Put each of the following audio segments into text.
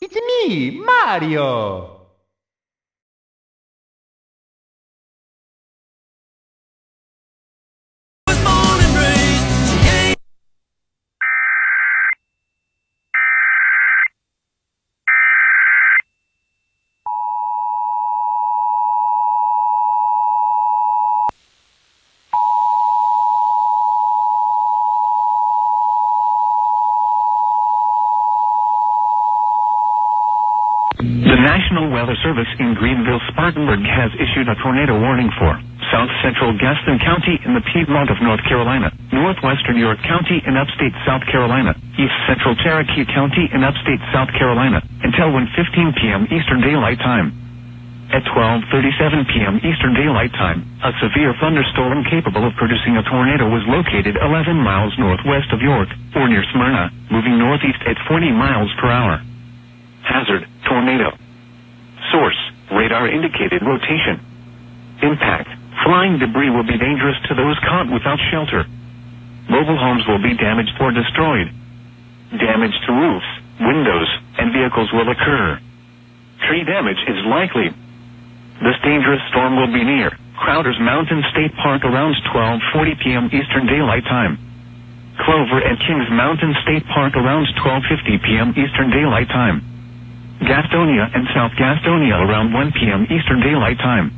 It's me, Mario! The National Weather Service in Greenville-Spartanburg has issued a tornado warning for South Central Gaston County in the Piedmont of North Carolina, Northwestern York County in upstate South Carolina, East Central Cherokee County in upstate South Carolina, until 1:15 p.m. Eastern Daylight Time. At 12:37 p.m. Eastern Daylight Time, a severe thunderstorm capable of producing a tornado was located 11 miles northwest of York, or near Smyrna, moving northeast at 40 miles per hour. Hazard, tornado. Source, radar indicated rotation. Impact, flying debris will be dangerous to those caught without shelter. Mobile homes will be damaged or destroyed. Damage to roofs, windows, and vehicles will occur. Tree damage is likely. This dangerous storm will be near Crowder's Mountain State Park around 12:40 p.m. Eastern Daylight Time. Clover and Kings Mountain State Park around 12:50 p.m. Eastern Daylight Time. Gastonia and South Gastonia around 1 p.m. Eastern Daylight Time.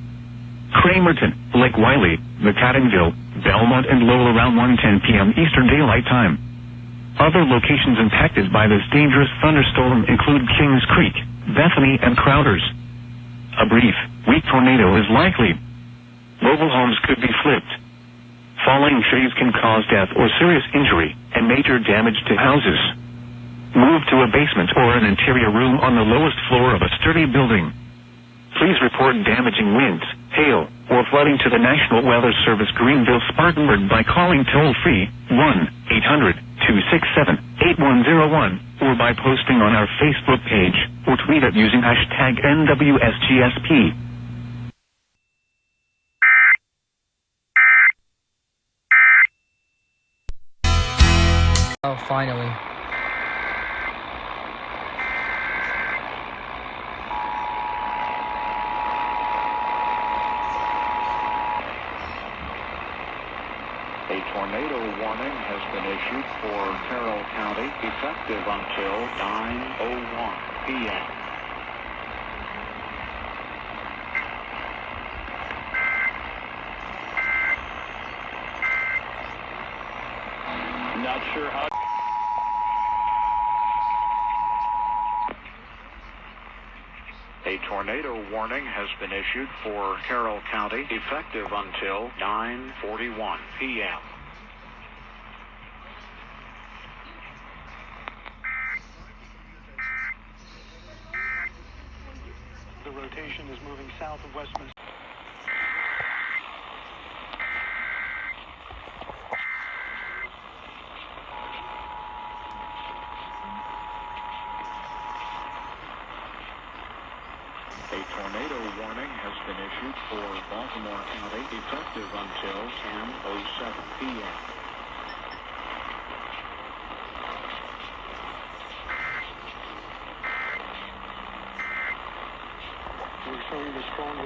Cramerton, Lake Wiley, McAdenville, Belmont, and Lowell around 1:10 p.m. Eastern Daylight Time. Other locations impacted by this dangerous thunderstorm include Kings Creek, Bethany, and Crowders. A brief, weak tornado is likely. Mobile homes could be flipped. Falling trees can cause death or serious injury, and major damage to houses. Move to a basement or an interior room on the lowest floor of a sturdy building. Please report damaging winds, hail, or flooding to the National Weather Service Greenville-Spartanburg by calling toll-free 1-800-267-8101 or by posting on our Facebook page or tweet it using hashtag NWSGSP. Oh, finally. A tornado warning has been issued for Carroll County, effective until 9:01 p.m. Not sure how. A tornado warning has been issued for Carroll County, effective until 9:41 p.m. The rotation is moving south of Westminster. A tornado warning has been issued for Baltimore County, effective until 10:07 p.m. We're showing the strong